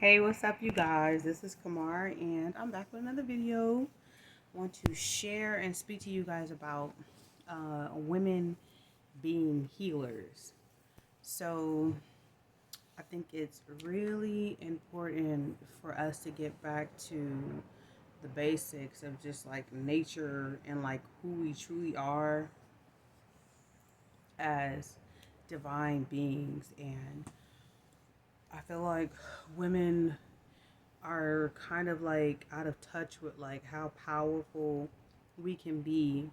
Hey, what's up, you guys? This is Kamar, and I'm back with another video. I want to share and speak to you guys about women being healers. So, I think it's really important for us to get back to the basics of just like nature and like who we truly are as divine beings. And I feel like women are kind of like out of touch with like how powerful we can be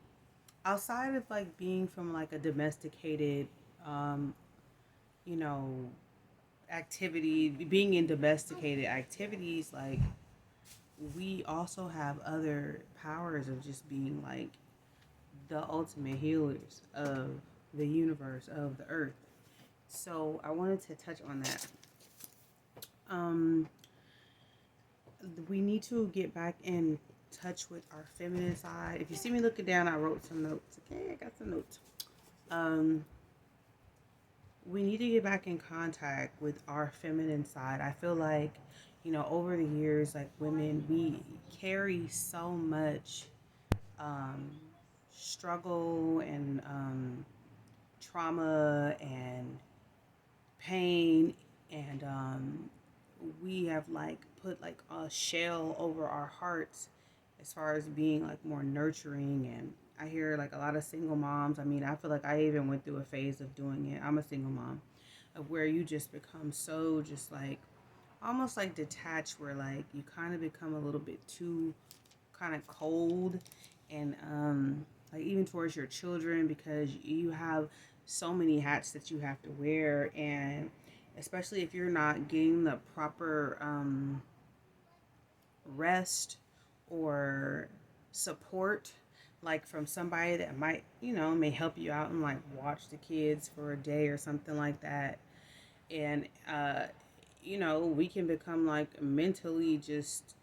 outside of like being from like a domesticated um you know activity, being in domesticated activities. Like, we also have other powers of just being like the ultimate healers of the universe, of the earth. So I wanted to touch on that. um we need to get back in touch with our feminine side. If you see me looking down, I wrote some notes. Okay, I got some notes. Um, we need to get back in contact with our feminine side. I feel like, over the years, like women, we carry so much um, struggle and trauma and pain, and we have like put like a shell over our hearts as far as being like more nurturing. And I hear like a lot of single moms. I mean, I feel like I even went through a phase of doing it. I'm a single mom, of where you just become so just like almost like detached, where like you kind of become a little bit too kind of cold, and like even towards your children, because you have so many hats that you have to wear. And especially if you're not getting the proper rest or support, like from somebody that might, may help you out and like watch the kids for a day or something like that. And we can become like mentally just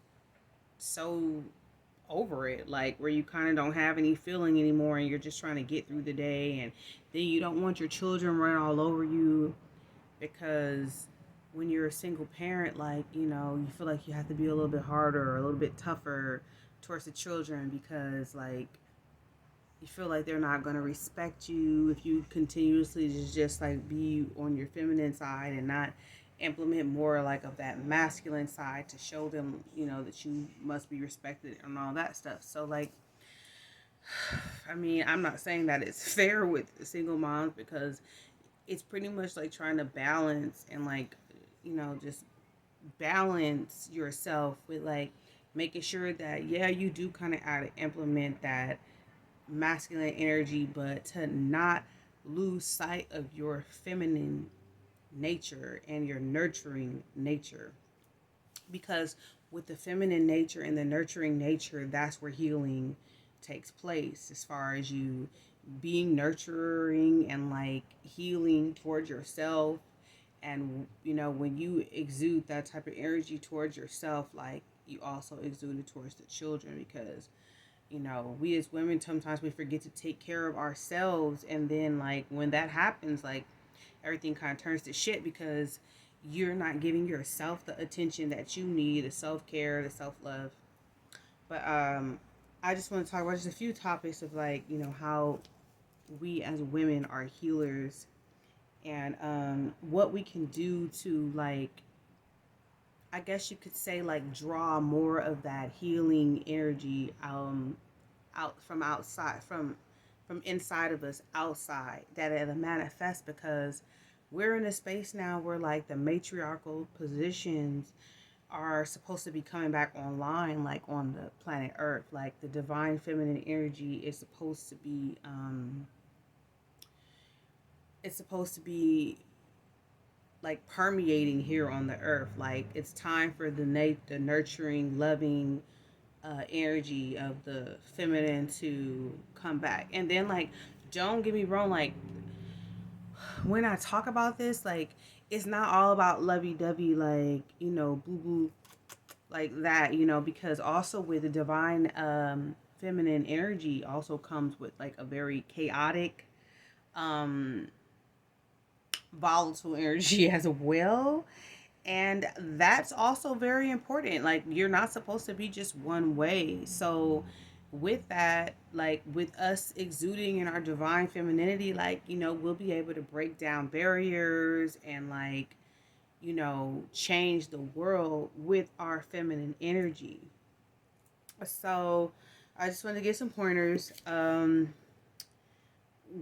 so over it, like where you kind of don't have any feeling anymore, and you're just trying to get through the day. And then you don't want your children running all over you, because when you're a single parent, like, you feel like you have to be a little bit harder or a little bit tougher towards the children, because like you feel like they're not going to respect you if you continuously just like be on your feminine side and not implement more like of that masculine side to show them, that you must be respected and all that stuff. So like, I mean, I'm not saying that it's fair with single moms, because it's pretty much like trying to balance and like, just balance yourself with like making sure that, yeah, you do kind of have to implement that masculine energy, but to not lose sight of your feminine nature and your nurturing nature. Because with the feminine nature and the nurturing nature, that's where healing takes place, as far as you being nurturing and like healing towards yourself. And when you exude that type of energy towards yourself, like you also exude it towards the children. Because we as women, sometimes we forget to take care of ourselves, and then like when that happens, like everything kind of turns to shit, because you're not giving yourself the attention that you need, the self-care, the self-love. But I just want to talk about just a few topics of like, how we as women are healers, and what we can do to like, I guess you could say, like draw more of that healing energy out from outside, from inside of us outside, that it'll manifest. Because we're in a space now where like the matriarchal positions are supposed to be coming back online, like on the planet earth. Like the divine feminine energy is supposed to be it's supposed to be like permeating here on the earth. Like it's time for the nurturing, loving energy of the feminine to come back. And then like, don't get me wrong, like when I talk about this, like it's not all about lovey dovey, like, boo boo, like that, because also with the divine feminine energy also comes with like a very chaotic, um volatile energy as well. And that's also very important. Like, you're not supposed to be just one way. So with that, like with us exuding in our divine femininity, like, we'll be able to break down barriers and, like, change the world with our feminine energy. So I just want to give some pointers.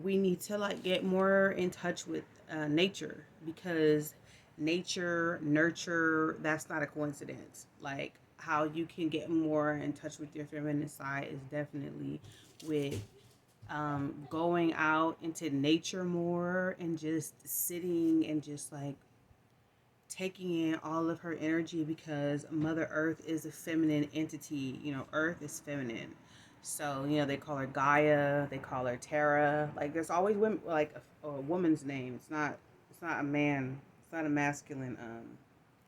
We need to, like, get more in touch with nature, because nature, nurture, that's not a coincidence. Like, how you can get more in touch with your feminine side is definitely with going out into nature more and just sitting and just, like, taking in all of her energy, because Mother Earth is a feminine entity. Earth is feminine. So, they call her Gaia, they call her Terra. Like, there's always women, like a woman's name. It's not a man. It's not a masculine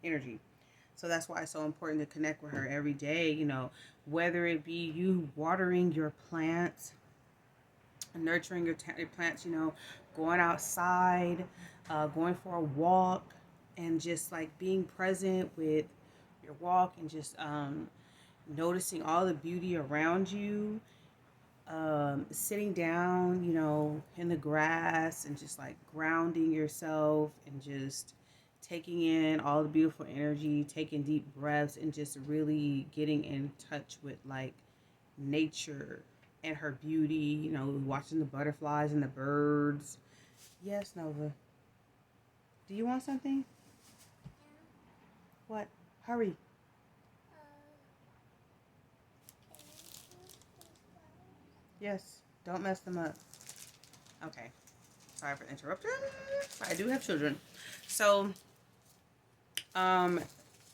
energy. So that's why it's so important to connect with her every day, whether it be you watering your plants, nurturing your plants, going outside, going for a walk, and just, like, being present with your walk, and just noticing all the beauty around you. Sitting down, in the grass, and just, like, grounding yourself, and just taking in all the beautiful energy, taking deep breaths, and just really getting in touch with, like, nature and her beauty, watching the butterflies and the birds. Yes, Nova. Do you want something? What? Hurry. Yes. Don't mess them up. Okay. Sorry for the interruption. I do have children. So, um,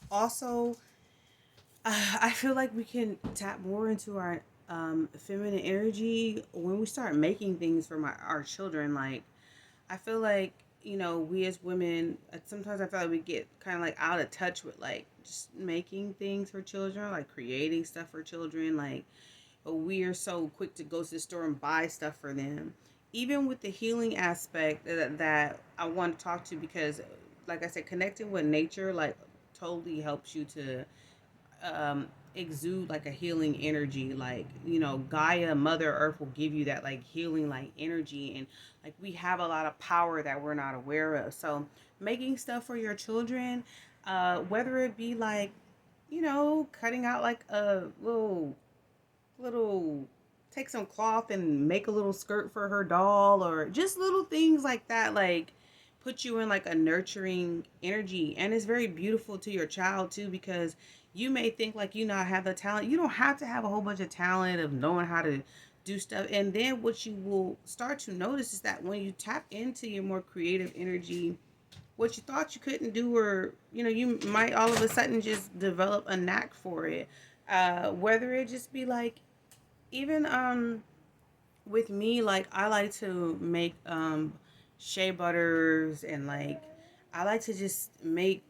also, I feel like we can tap more into our feminine energy when we start making things for our children. Like, I feel like, we as women, sometimes I feel like we get kind of, like, out of touch with, like, just making things for children, like creating stuff for children. Like, we are so quick to go to the store and buy stuff for them. Even with the healing aspect that I want to talk to, because, like I said, connecting with nature, like, totally helps you to exude, like, a healing energy. Like, Gaia, Mother Earth, will give you that, like, healing, like, energy. And, like, we have a lot of power that we're not aware of. So making stuff for your children, whether it be, like, cutting out, like, a little take some cloth and make a little skirt for her doll, or just little things like that, like, put you in, like, a nurturing energy. And it's very beautiful to your child too, because you may think, like, not have the talent. You don't have to have a whole bunch of talent of knowing how to do stuff. And then what you will start to notice is that when you tap into your more creative energy, what you thought you couldn't do, or you might all of a sudden just develop a knack for it. Whether it just be, like, even with me, like, I like to make shea butters, and, like, I like to just make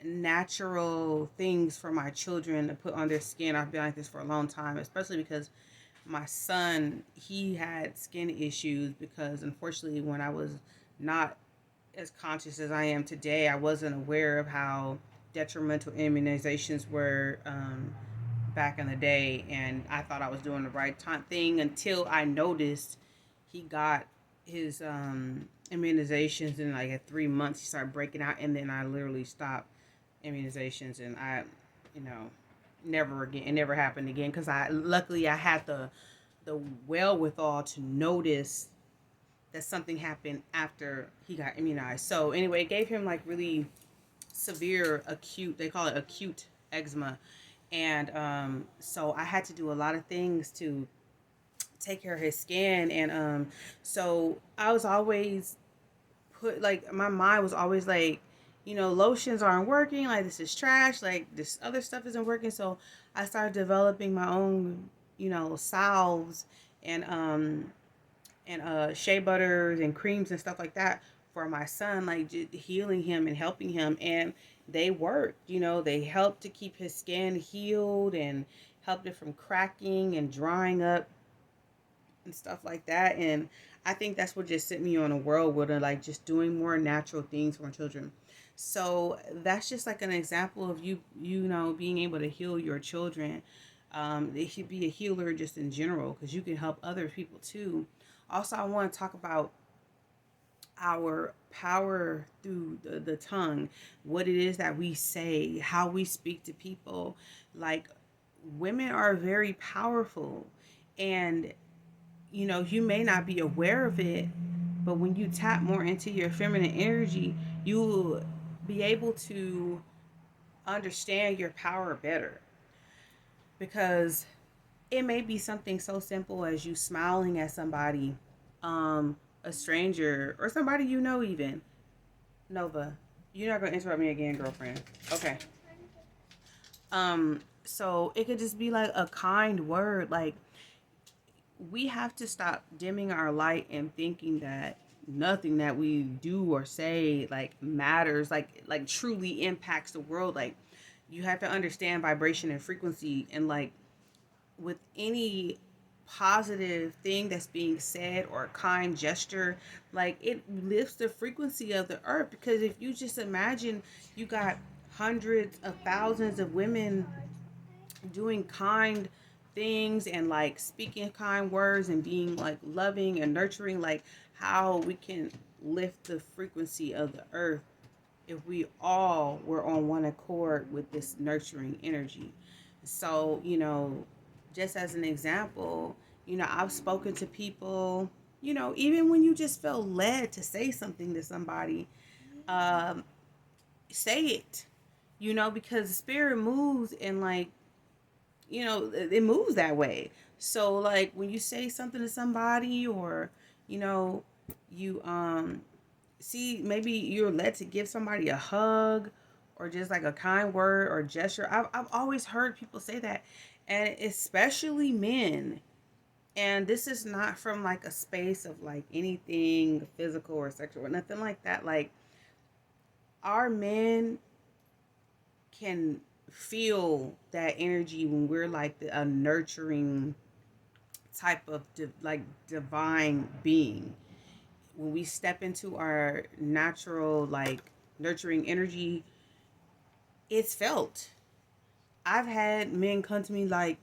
natural things for my children to put on their skin. I've been like this for a long time, especially because my son, he had skin issues, because unfortunately when I was not as conscious as I am today, I wasn't aware of how detrimental immunizations were back in the day, and I thought I was doing the right thing until I noticed he got his immunizations, and, like, at 3 months he started breaking out, and then I literally stopped immunizations, and I, you know, never again. It never happened again, because I had the wherewithal to notice that something happened after he got immunized. So anyway, it gave him, like, really severe acute, they call it acute eczema. And so I had to do a lot of things to take care of his skin. And so I was always my mind was always like, lotions aren't working, like, this is trash, like, this other stuff isn't working. So I started developing my own, salves, and shea butters and creams and stuff like that for my son, like, just healing him and helping him. And they worked. They helped to keep his skin healed, and helped it from cracking and drying up and stuff like that. And I think that's what just sent me on a whirlwind of, like, just doing more natural things for my children. So that's just like an example of being able to heal your children. It should be a healer just in general because you can help other people too. Also, I want to talk about our power through the tongue, what it is that we say, how we speak to people. Like, women are very powerful, and you may not be aware of it, but when you tap more into your feminine energy, you will be able to understand your power better, because it may be something so simple as you smiling at somebody, a stranger or somebody even. Nova, you're not gonna interrupt me again, girlfriend. Okay. So it could just be like a kind word. Like, we have to stop dimming our light and thinking that nothing that we do or say like matters, like truly impacts the world. Like, you have to understand vibration and frequency, and like with any positive thing that's being said or a kind gesture, like it lifts the frequency of the earth. Because if you just imagine, you got hundreds of thousands of women doing kind things and like speaking kind words and being like loving and nurturing, like how we can lift the frequency of the earth if we all were on one accord with this nurturing energy. So, just as an example, I've spoken to people, even when you just feel led to say something to somebody, um, say it, because the spirit moves, and like, it moves that way. So like when you say something to somebody, or, you know, you see, maybe you're led to give somebody a hug or just like a kind word or gesture. I've always heard people say that, and especially men. And this is not from like a space of like anything physical or sexual or nothing like that. Like, our men can feel that energy when we're like a nurturing type of like divine being. When we step into our natural like nurturing energy, it's felt. I've had men come to me like,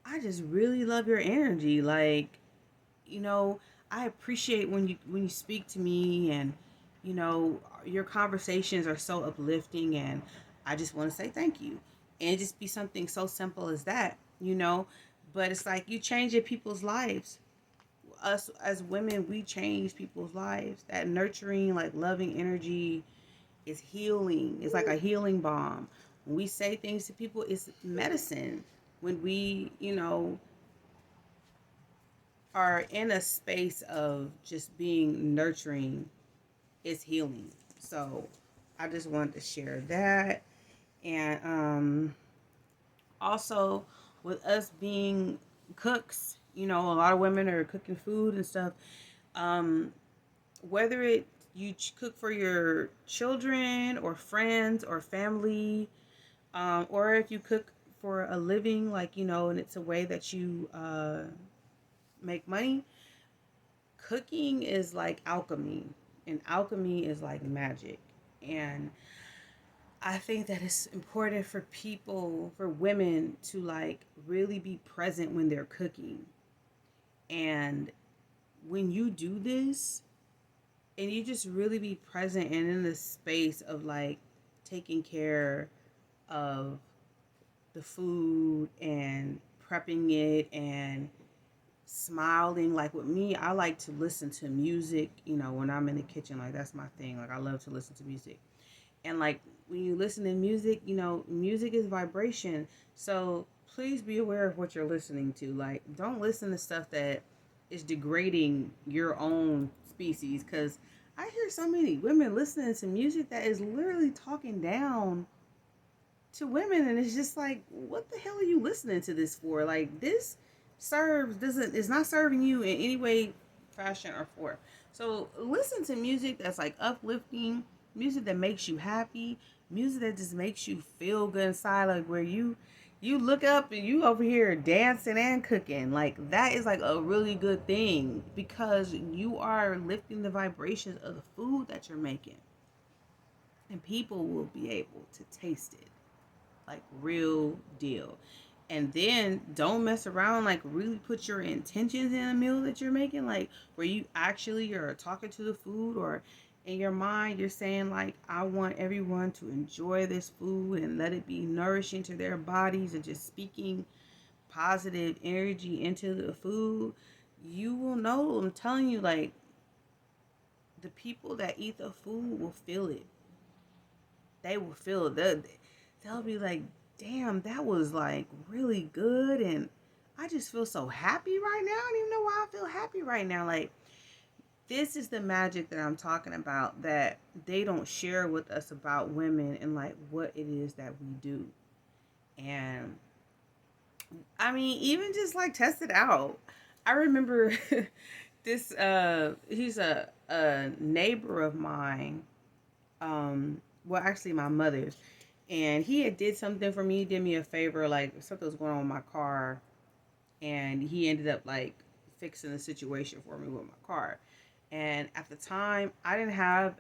I just really love your energy. Like, you know, I appreciate when you speak to me, and your conversations are so uplifting, and I just want to say thank you. And just be something so simple as that. But it's like you changing people's lives. Us as women, we change people's lives. That nurturing, like loving energy is healing. It's like a healing balm. When we say things to people, it's medicine. When we, are in a space of just being nurturing, it's healing. So I just wanted to share that. And also, with us being cooks, a lot of women are cooking food and stuff. Um, whether you cook for your children or friends or family, or if you cook for a living, like, and it's a way that you make money. Cooking is like alchemy, and alchemy is like magic. And I think that it's important for people, for women, to like really be present when they're cooking. And when you do this, and you just really be present and in the space of like taking care of the food and prepping it and smiling. Like with me, I like to listen to music, when I'm in the kitchen. Like, that's my thing. Like, I love to listen to music. And like when you listen to music, music is vibration. So please be aware of what you're listening to. Like, don't listen to stuff that is degrading your own species, because I hear so many women listening to music that is literally talking down to women, and it's just like, what the hell are you listening to this for? Like, this serves doesn't is not serving you in any way, fashion, or form. So listen to music that's like uplifting, music that makes you happy, music that just makes you feel good inside, like where you look up and you over here dancing and cooking. Like, that is like a really good thing, because you are lifting the vibrations of the food that you're making. and people will be able to taste it, like real deal. And then don't mess around, like really put your intentions in a meal that you're making, like where you actually are talking to the food, or in your mind you're saying like, I want everyone to enjoy this food and let it be nourishing to their bodies, and just speaking positive energy into the food. You will know, I'm telling you, like the people that eat the food will feel it. They will feel it. They'll be like, damn, that was like really good. And I just feel so happy right now. I don't even know why I feel happy right now. Like, this is the magic that I'm talking about, that they don't share with us about women and like what it is that we do. And I mean, even just like test it out. I remember this he's a neighbor of mine, well actually my mother's, and he had did something for me, did me a favor, like something was going on with my car, and he ended up like fixing the situation for me with my car. And at the time I didn't have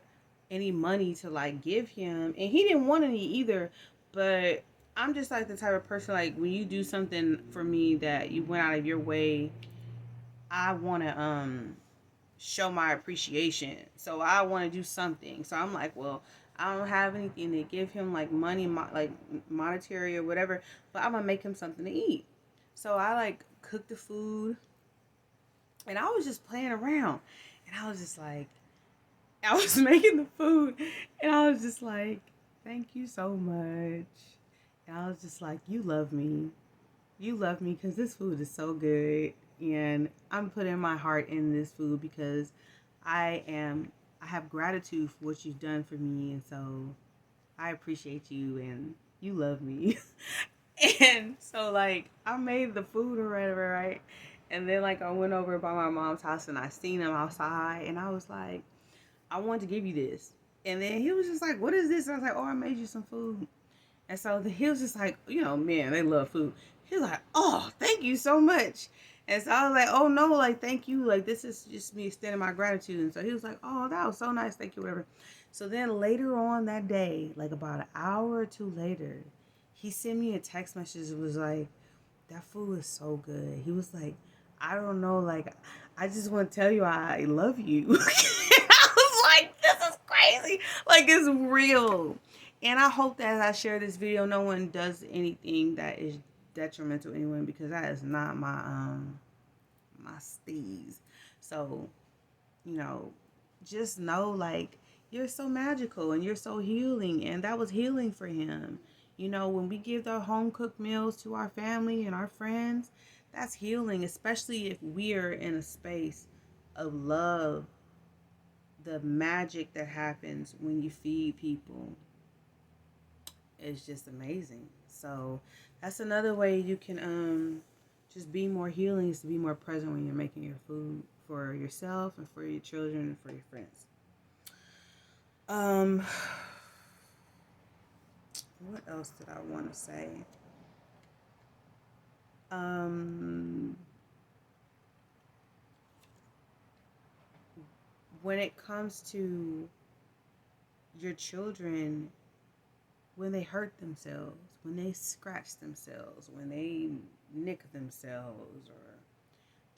any money to like give him, and he didn't want any either. But I'm just like the type of person, like when you do something for me that you went out of your way, I want to show my appreciation. So I want to do something. So I'm like, well, I don't have anything to give him, like money, like monetary or whatever, but I'm gonna make him something to eat. So I like cooked the food, and I was just playing around, and I was just like, I was making the food, and I was just like, thank you so much. And I was just like, you love me. You love me because this food is so good. And I'm putting my heart in this food because I am, I have gratitude for what you've done for me. And so I appreciate you and you love me. And so like I made the food or whatever, right? And then like I went over by my mom's house and I seen him outside, and I was like, I wanted to give you this. And then he was just like, what is this? And I was like, oh, I made you some food. And so he was just like, you know, man, they love food. He was like, oh, thank you so much. And so I was like, oh no, like, thank you. Like, this is just me extending my gratitude. And so he was like, oh, that was so nice. Thank you, whatever. So then later on that day, like about an hour or two later, he sent me a text message. It was like, that food was so good. He was like, I don't know, like, I just want to tell you I love you. I was like, this is crazy. Like, it's real. And I hope that as I share this video, no one does anything that is detrimental to anyone, because that is not my steez. So, you know, just know like you're so magical and you're so healing, and that was healing for him. You know, when we give our home cooked meals to our family and our friends, that's healing, especially if we are in a space of love. The magic that happens when you feed people is just amazing. So that's another way you can just be more healing, is to be more present when you're making your food for yourself and for your children and for your friends. Um what else did I want to say? Um when it comes to your children, when they hurt themselves, when they scratch themselves, when they nick themselves, or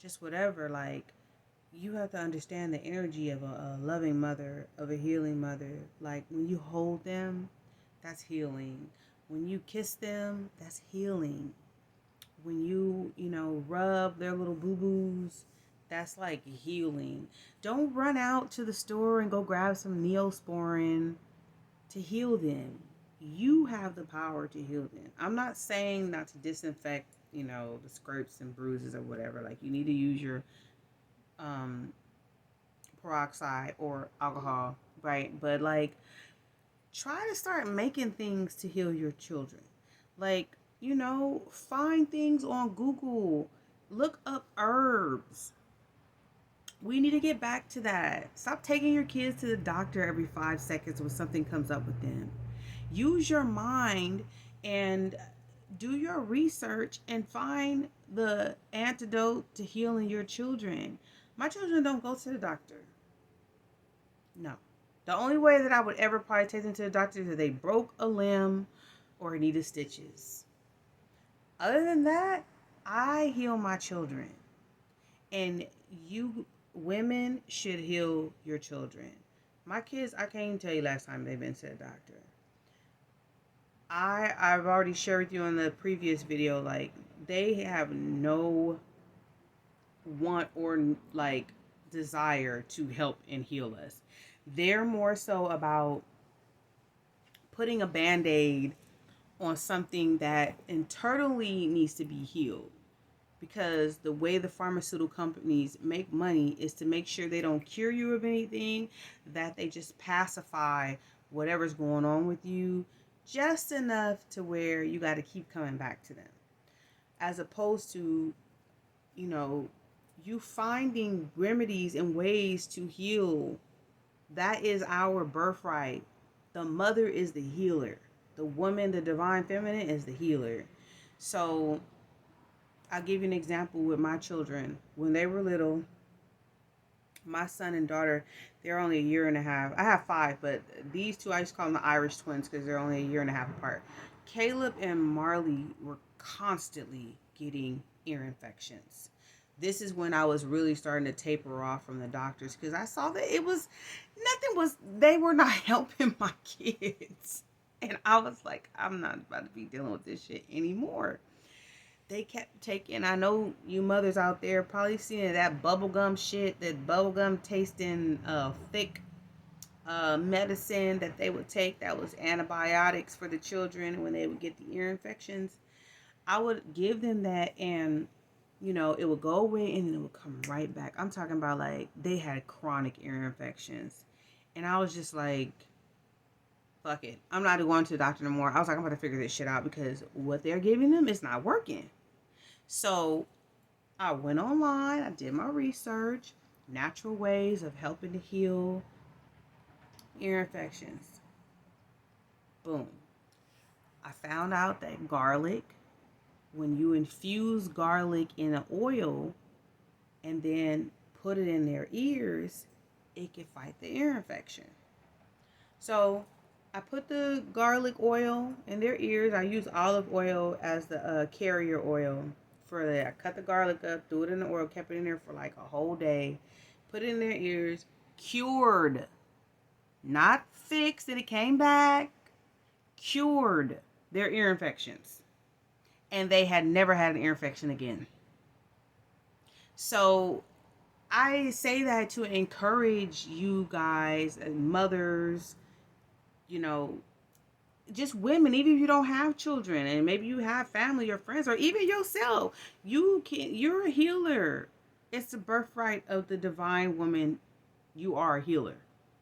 just whatever, like, you have to understand the energy of a loving mother, of a healing mother. Like, when you hold them, that's healing. When you kiss them, that's healing. When you know, rub their little boo-boos, that's like healing. Don't run out to the store and go grab some Neosporin to heal them. You have the power to heal them. I'm not saying not to disinfect, you know, the scrapes and bruises or whatever. Like, you need to use your um, peroxide or alcohol, right? But like, try to start making things to heal your children. Like, you know, find things on Google, look up herbs. We need to get back to that. Stop taking your kids to the doctor every 5 seconds when something comes up with them. Use your mind and do your research and find the antidote to healing your children. My children don't go to the doctor. No. The only way that I would ever probably take them to the doctor is if they broke a limb or needed stitches. Other than that, I heal my children. And you women should heal your children. My kids, I can't even tell you last time they've been to the doctor. I've already shared with you in the previous video, like, they have no want or like desire to help and heal us. They're more so about putting a band-aid on something that internally needs to be healed, because the way the pharmaceutical companies make money is to make sure they don't cure you of anything, that they just pacify whatever's going on with you just enough to where you got to keep coming back to them, as opposed to, you know, you finding remedies and ways to heal. That is our birthright. The mother is the healer. The woman, the divine feminine, is the healer. So I'll give you an example with my children. When they were little, my son and daughter, they're only a year and a half. I have 5, but these two, I just call them the Irish twins because they're only a year and a half apart. Caleb and Marley were constantly getting ear infections. This is when I was really starting to taper off from the doctors, because I saw that they were not helping my kids. And I was like, I'm not about to be dealing with this shit anymore. They kept taking, I know you mothers out there probably seen that bubblegum shit, that bubblegum tasting thick medicine that they would take that was antibiotics for the children when they would get the ear infections. I would give them that, and you know, it would go away and then it would come right back. I'm talking about, like, they had chronic ear infections. And I was just like, fuck it. I'm not going to the doctor no more. I was like, I'm going to figure this shit out, because what they're giving them is not working. So I went online. I did my research. Natural ways of helping to heal ear infections. Boom. I found out that garlic, when you infuse garlic in an oil and then put it in their ears, it can fight the ear infection. So I put the garlic oil in their ears. I use olive oil as the carrier oil for that. I cut the garlic up, threw it in the oil, kept it in there for like a whole day, put it in their ears, cured, not fixed and it came back, cured their ear infections. And they had never had an ear infection again. So I say that to encourage you guys and mothers, you know, just women, even if you don't have children and maybe you have family or friends or even yourself, you're a healer. It's the birthright of the divine woman. You are a healer.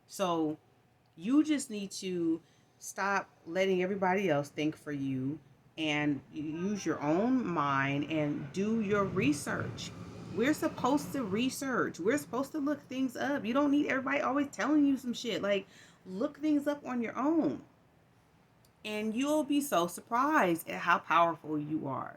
So you just need to stop letting everybody else think for you and use your own mind and do your research. We're supposed to research. We're supposed to look things up. You don't need everybody always telling you some shit. Like, look things up on your own. And you'll be so surprised at how powerful you are.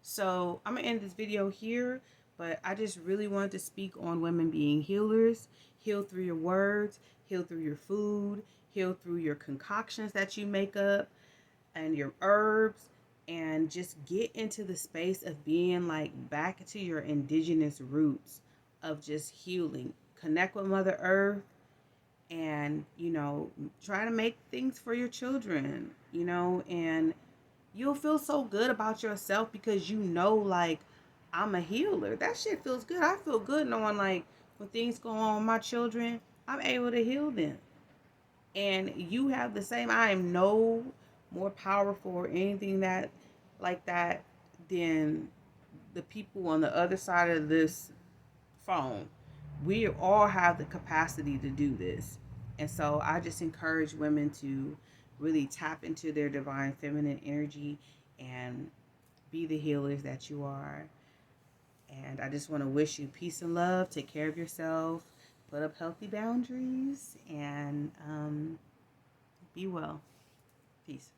So I'm going to end this video here, but I just really wanted to speak on women being healers. Heal through your words, heal through your food, heal through your concoctions that you make up and your herbs, and just get into the space of being like back to your indigenous roots of just healing. Connect with Mother Earth and, you know, try to make things for your children, you know, and you'll feel so good about yourself because you know, like, I'm a healer. That shit feels good. I feel good knowing, like, when things go on with my children, I'm able to heal them. And you have the same. I am no more powerful or anything that like that than the people on the other side of this phone. We all have the capacity to do this. And so I just encourage women to really tap into their divine feminine energy and be the healers that you are. And I just want to wish you peace and love. Take care of yourself. Put up healthy boundaries. And be well. Peace.